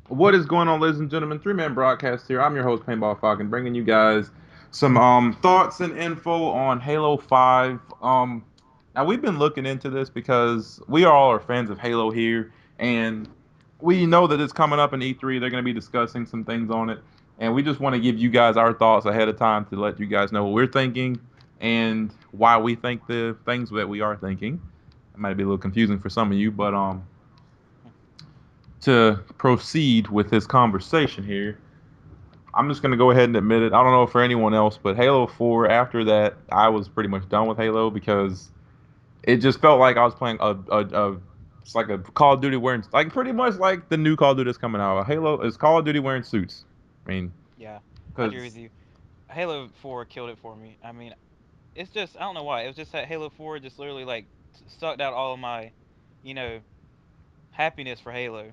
What is going on, ladies and gentlemen? Three-man broadcast here. I'm your host, Paintball Falcon, bringing you guys some thoughts and info on Halo 5. Now we've been looking into this because we all are fans of Halo here, and we know that it's coming up in E3. They're going to be discussing some things on it, and we just want to give you guys our thoughts ahead of time to let you guys know what we're thinking and why we think the things that we are thinking. It might be a little confusing for some of you, but to proceed with this conversation here, I'm just going to go ahead and admit it. I don't know for anyone else, but Halo 4, after that, I was pretty much done with Halo because it just felt like I was playing it's like a Call of Duty wearing, like pretty much like the new Call of Duty that's coming out. Halo is Call of Duty wearing suits. I mean, Yeah, I agree with because you. Halo 4 killed it for me. I mean, it's just I don't know why. It was just that Halo 4 just literally like sucked out all of my, you know, happiness for Halo.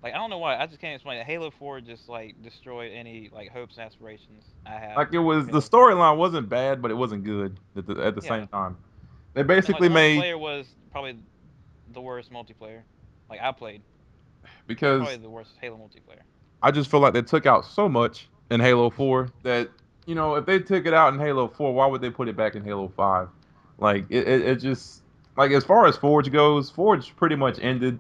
Like I don't know why. I just can't explain it. Halo 4 just like destroyed any like hopes and aspirations I have like it for was the Halo 5. storyline wasn't bad, but it wasn't good at the Yeah. same time. They And like basically the made multiplayer was probably the worst multiplayer. Like I played. It was probably because the worst Halo multiplayer. I just feel like they took out so much in Halo 4 that if they took it out in Halo 4, why would they put it back in Halo 5? Like it just like as far as Forge goes, Forge pretty much ended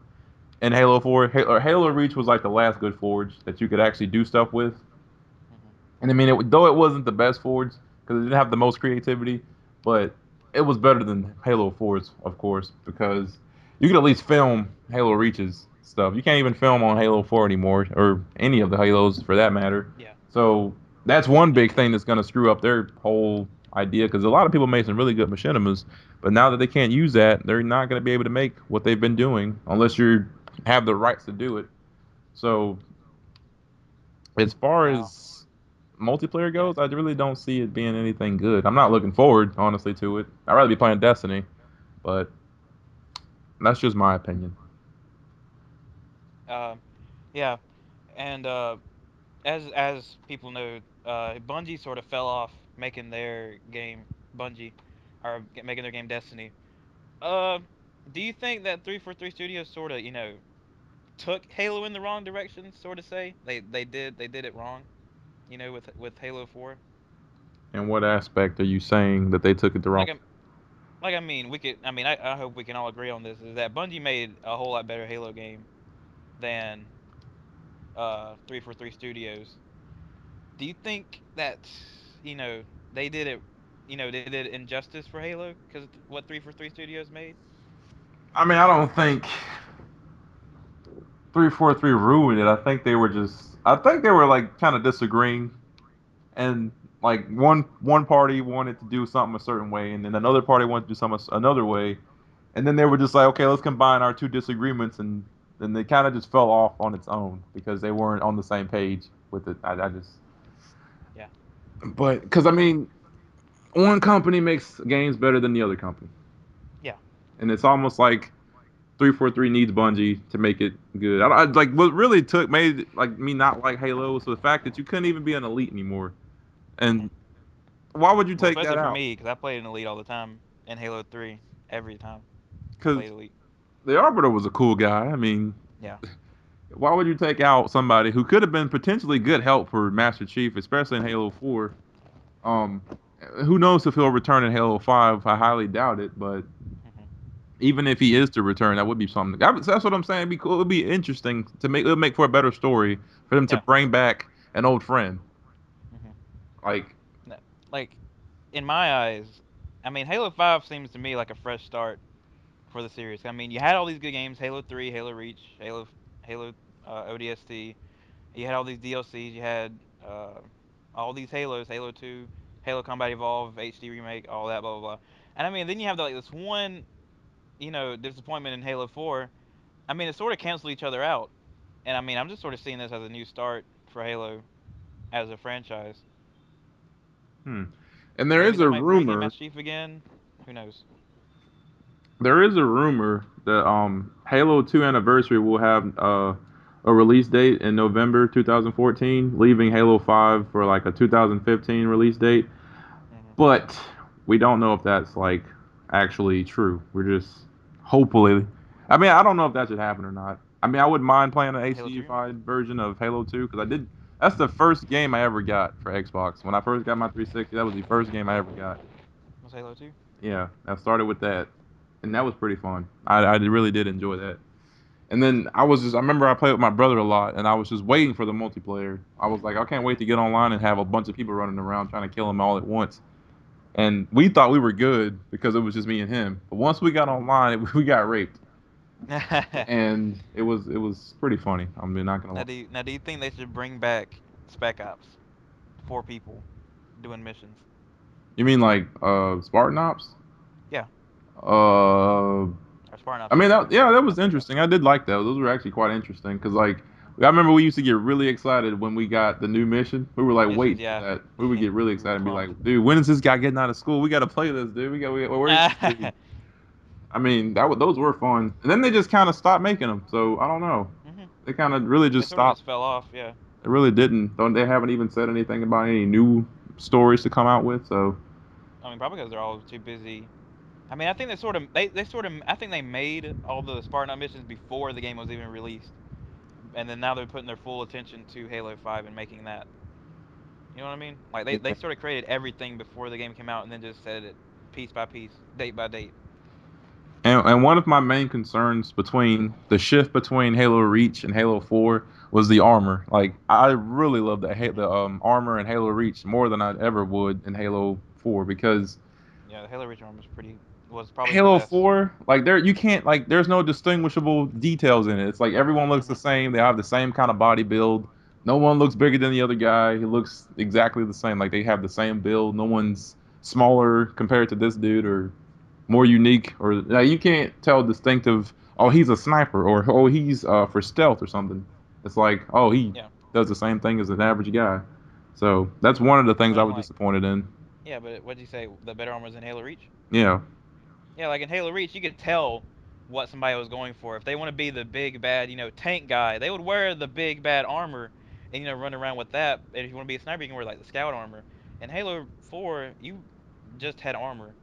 in Halo 4. Halo Reach was like the last good Forge that you could actually do stuff with. Hmm. And I mean, though it wasn't the best Forge because it didn't have the most creativity, but it was better than Halo 4's, of course, because you could at least film Halo Reach's stuff. You can't even film on Halo 4 anymore, or any of the Halos for that matter. Yeah. So that's one big thing that's going to screw up their whole idea because a lot of people made some really good machinimas, but now that they can't use that, they're not going to be able to make what they've been doing unless you have the rights to do it. So as far Wow. as multiplayer Yeah. goes, I really don't see it being anything good. I'm not looking forward, honestly, to it. I'd rather be playing Destiny, but that's just my opinion. Um. Yeah. And as people know, Bungie sort of fell off making their game Bungie, or making their game Destiny. Uh, do you think that 343 Studios sort of took Halo in the wrong direction? Sort of say they did it wrong. With Halo 4. In what aspect are you saying that they took it the wrong? Like I mean we could I mean I hope we can all agree on this is that Bungie made a whole lot better Halo game than 343 Studios. Do you think that you know they did it they did injustice for Halo because what 343 Studios made? I mean, I don't think 343 ruined it. I think they were like kind of disagreeing, and like one party wanted to do something a certain way, and then another party wanted to do something another way, and then they were just like, okay, let's combine our two disagreements, and then they kind of just fell off on its own because they weren't on the same page with it. I just, Yeah. but because I mean, one company makes games better than the other company, Yeah. and it's almost like 343 needs Bungie to make it good. like what really made like me not like Halo was the fact that you couldn't even be an elite anymore, Hmm. and why would you Well, take especially that for out? me because I played an Elite all the time in Halo 3 every time I Because played Elite. the Arbiter was a cool guy. I mean, Yeah. why would you take out somebody who could have been potentially good help for Master Chief, especially in Halo 4? Um, who knows if he'll return in Halo 5? I highly doubt it, but Hmm. even if he is to return, that would be something. That's what I'm saying. It'd be cool. It'd be interesting to make. It'll make for a better story for them to Yeah. bring back an old friend. Hmm. Like, Like in my eyes, I mean Halo 5 seems to me like a fresh start for the series. I mean, you had all these good games: Halo 3, Halo Reach, Halo ODST. You had all these DLCs. You had all these Halos: Halo 2, Halo Combat Evolved, HD remake, all that, blah blah blah. And I mean, then you have like this one, disappointment in Halo 4. I mean, it sort of canceled each other out. And I mean, I'm just sort of seeing this as a new start for Halo as a franchise. hmm. And there Maybe is they a might bring in rumor. Master Chief again. Who knows? There is a rumor that Halo 2 Anniversary will have a release date in November 2014, leaving Halo 5 for like a 2015 release date. Hmm. But we don't know if that's actually true. We're just hopefully. I mean, I don't know if that should happen or not. I mean, I wouldn't mind playing an Halo 2? HDified version of Halo 2 because I did. That's the first game I ever got for Xbox. When I first got my 360, that was the first game I ever got. Was Halo 2? Yeah, I started with that, and that was pretty fun. I really did enjoy that. And then I remember I played with my brother a lot, and I was just waiting for the multiplayer. I was like, I can't wait to get online and have a bunch of people running around trying to kill them all at once. And we thought we were good because it was just me and him. But once we got online, we got raped, and it was pretty funny. I mean, not gonna lie. Now do you think they should bring back Spec Ops? 4 people doing missions. You mean like Spartan Ops? Yeah, Uh, or Spartan I Ops mean, 2. that, yeah, that Not was Spec Ops. interesting. I did like those. Those were actually quite interesting because, like, I remember we used to get really excited when we got the new mission. We were like, Missions, waiting for yeah. that. We would get really We were excited and be pumped. like, dude, when is this guy getting out of school? We got to play this, dude. Where's this dude? I mean, those were fun. And then they just kind of stopped making them. So I don't know. hmm They kind of really They just sort of stopped. just fell off, yeah. They really didn't. Don't they haven't even said anything about any new stories to come out with. So I mean, probably because they're all too busy. I mean, I think they sort of I think they made all the Spartan Up missions before the game was even released, and then now they're putting their full attention to Halo 5 and making that. You know what I mean? Like they yeah. sort of created everything before the game came out and then just said it piece by piece, date by date. And one of my main concerns between the shift between Halo Reach and Halo 4 was the armor. Like I really love the armor in Halo Reach more than I ever would in Halo 4 because Yeah, the Halo Reach armor was probably the Halo best. 4 like there you can't like there's no distinguishable details in it. It's like everyone looks the hmm same. They have the same kind of body build. No one looks bigger than the other guy. He looks exactly the same. Like they have the same build. No one's smaller compared to this dude or more unique or like, you can't tell distinctive. Oh, he's a sniper or oh he's for stealth or something. It's like oh he Yeah, does the same thing as an average guy. So that's one of the things but I I'm was like, disappointed in. yeah, but what'd you say? The better armor was in Halo Reach? Yeah, Yeah, like in Halo Reach, you could tell what somebody was going for. If they want to be the big bad, tank guy, they would wear the big bad armor and run around with that. And if you want to be a sniper, you can wear like the scout armor. In Halo 4, you just had armor,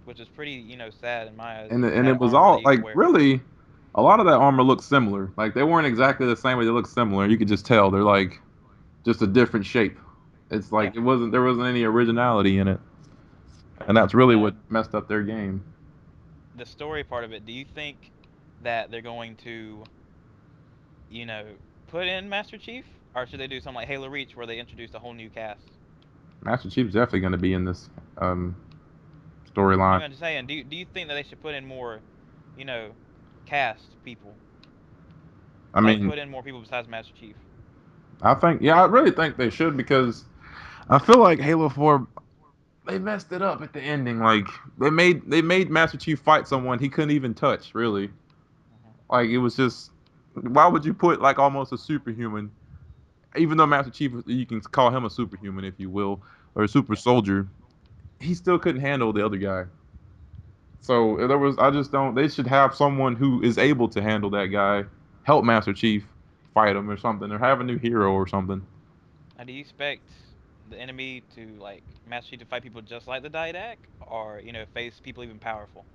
which is pretty, sad in my eyes. You just and had it was armor that all you could like wear. really a lot of that armor looked similar. Like they weren't exactly the same, but they looked similar. You could just tell they're like just a different shape. It's Yeah. like there wasn't any originality in it, and that's really Now, what messed up their game. the story part of it, do you think that they're going to, you know, put in Master Chief? Or should they do something like Halo Reach where they introduce a whole new cast? Master Chief's definitely going to be in this um, I storyline. mean, I'm just saying, do you think that they should put in more, you know, cast people? I Like, mean, put in more people besides Master Chief? I think yeah, I really think they should because I feel like Halo 4 they messed it up at the ending. Like they made Master Chief fight someone he couldn't even touch. Really, hmm like it was just why would you put like almost a superhuman? Even though Master Chief, you can call him a superhuman if you will, or a super Yeah. soldier, he still couldn't handle the other guy. So there was, I just don't. They should have someone who is able to handle that guy, help Master Chief fight him or something, or have a new hero or something. Now, do you expect the enemy to, like, Master Chief to fight people just like the Didac? Or, face people even powerful?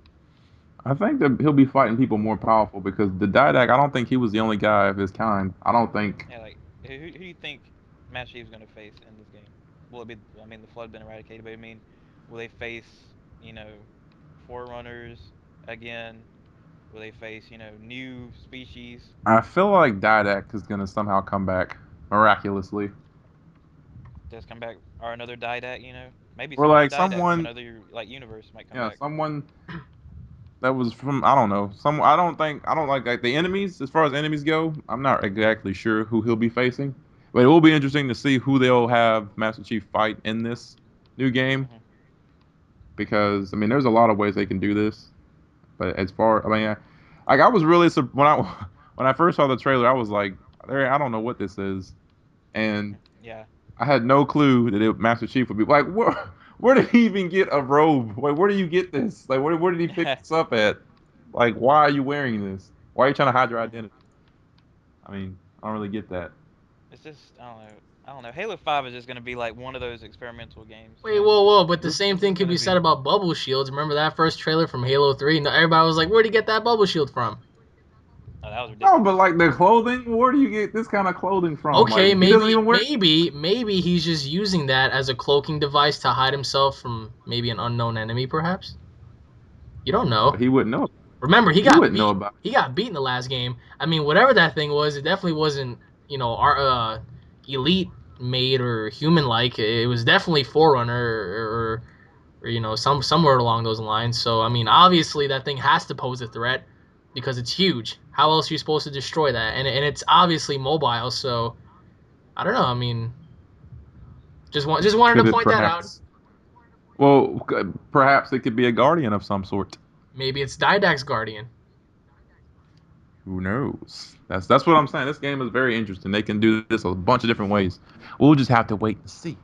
I think that he'll be fighting people more powerful because the Didac, I don't think he was the only guy of his kind. I don't think. Yeah, like, who do you think Master Chief's going to face in this game? Will it be, I mean, the Flood been eradicated, but I mean, will they face, you know, Forerunners again? Will they face, new species? I feel like Didac is gonna somehow come back miraculously, Does come back, or another Didac, maybe or some other like Didac from someone, another like universe might come yeah, back. someone that was from I don't know. Some I don't think I don't like the enemies. As far as enemies go, I'm not exactly sure who he'll be facing, but it will be interesting to see who they'll have Master Chief fight in this new game hmm because I mean there's a lot of ways they can do this. But as far I mean, like I was really when I when I first saw the trailer, I was like, I don't know what this is, and Yeah, I had no clue that Master Chief would be like, where did he even get a robe? Like, where do you get this? Like, where did he pick this up at? Like, why are you wearing this? Why are you trying to hide your hmm identity? I mean, I don't really get that. it's just I don't know. I don't know. Halo 5 is just gonna be like one of those experimental games, Wait, whoa, whoa! But the same It's thing just could gonna be said be. about bubble shields. Remember that first trailer from Halo 3? No, everybody was like, "Where'd he get that bubble shield from?" Oh, that was No, ridiculous. but like the clothing, where do you get this kind of clothing from? Okay, Like he doesn't even wear. maybe he's just using that as a cloaking device to hide himself from maybe an unknown enemy, perhaps. You don't know. He wouldn't know. Remember, he He got wouldn't know beat. about. He got beat in the last game. I mean, whatever that thing was, it definitely wasn't our elite made or human like. It was definitely Forerunner or somewhere along those lines. So I mean, obviously that thing has to pose a threat because it's huge. How else are you supposed to destroy that? And it's obviously mobile. So I don't know. I mean, just wanted Could to it point that out. perhaps? Well, perhaps it could be a guardian of some sort. Maybe it's Didac's Guardian. Who knows? That's what I'm saying. This game is very interesting. They can do this a bunch of different ways. We'll just have to wait and see.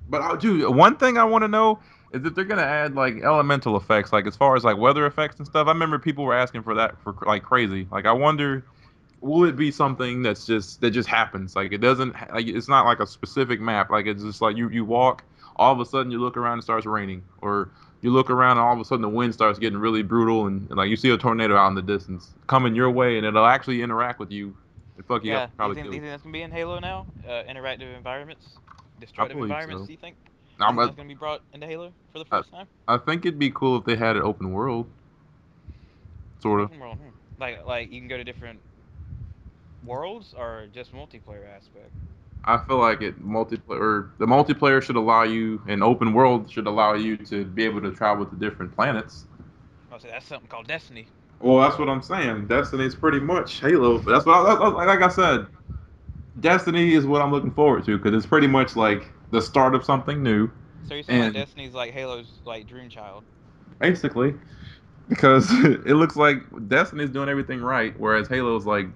But dude, one thing I want to know is if they're gonna add like elemental effects, like as far as like weather effects and stuff. I remember people were asking for that for like crazy. Like I wonder, will it be something that just happens? Like it doesn't like it's not like a specific map. Like it's just like you walk, all of a sudden you look around and it starts raining, or you look around and all of a sudden the wind starts getting really brutal and like you see a tornado out in the distance coming your way and it'll actually interact with you and fuck you up Yeah, and probably do kill you you. think that's gonna be in Halo now? Interactive environments, I destructive believe environments. so. Do you think? You I'm, think I, that's gonna be brought into Halo for the I first time? I think it'd be cool if they had an open world, sort of. Open world, like you can go to different worlds or just multiplayer aspect. I feel like the multiplayer should allow you, an open world should allow you to be able to travel to different planets. Oh, so that's something called Destiny. Well, that's what I'm saying. Destiny's pretty much Halo. But that's what, like I said, Destiny is what I'm looking forward to because it's pretty much like the start of something new, So you're saying like and Destiny's like Halo's like dream child? basically because it looks like Destiny's doing everything right, whereas Halo's like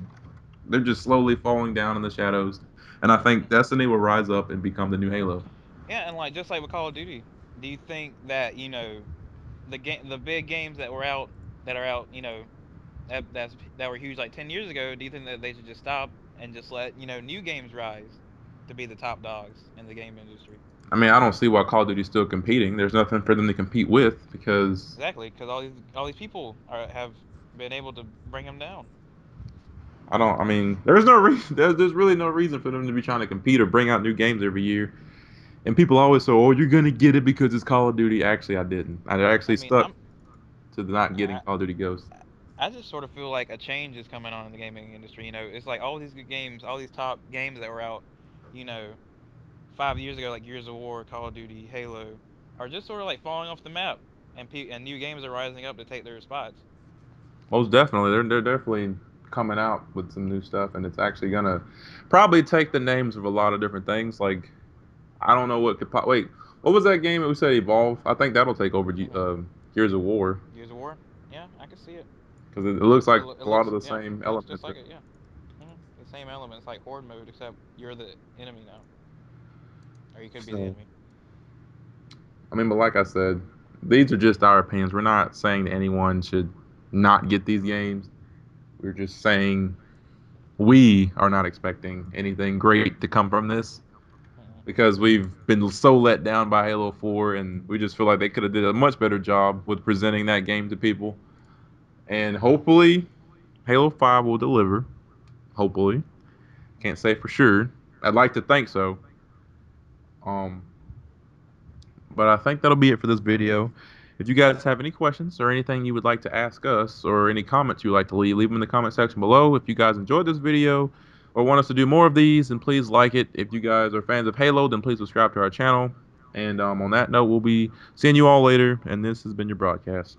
they're just slowly falling down in the shadows. And I think Hmm. Destiny will rise up and become the new Halo. Yeah, and like just like with Call of Duty, do you think that the big games that were out that are out that were huge like 10 years ago? Do you think that they should just stop and just let new games rise to be the top dogs in the game industry? I mean, I don't see why Call of Duty's still competing. There's nothing for them to compete with because Exactly, because all these people have been able to bring them down. I don't. I mean, there's no reason. There's really no reason for them to be trying to compete or bring out new games every year. And people always say, "Oh, you're gonna get it because it's Call of Duty." Actually, I didn't. I I actually mean, stuck to not getting I, Call of Duty Ghosts. I just sort of feel like a change is coming on in the gaming industry. It's like all these good games, all these top games that were out, you know, 5 years ago, like Gears of War, Call of Duty, Halo, are just sort of like falling off the map, and new games are rising up to take their spots. Most definitely, they're definitely coming out with some new stuff, and it's actually gonna probably take the names of a lot of different things. Like I don't know what could wait. What was that game that we said Evolve? I think that'll take over Hmm. Gears of War Gears of War, yeah, I can see it. because it looks like It a lot of looks, the yeah, same it looks just elements. like it, yeah. The same elements like horde mode, except you're the enemy now, or you could be the So enemy. I mean, but like I said, these are just our opinions. We're not saying that anyone should not get these games. We're just saying we are not expecting anything great to come from this Hmm. because we've been so let down by Halo 4 and we just feel like they could have did a much better job with presenting that game to people. And hopefully Halo 5 will deliver. Hopefully. Can't say for sure. I'd like to think so. Um But I think that'll be it for this video. If you guys have any questions or anything you would like to ask us or any comments you would like to leave them in the comment section below. If you guys enjoyed this video or want us to do more of these, then please like it. If you guys are fans of Halo, then please subscribe to our channel. And on that note, we'll be seeing you all later. And this has been your broadcast.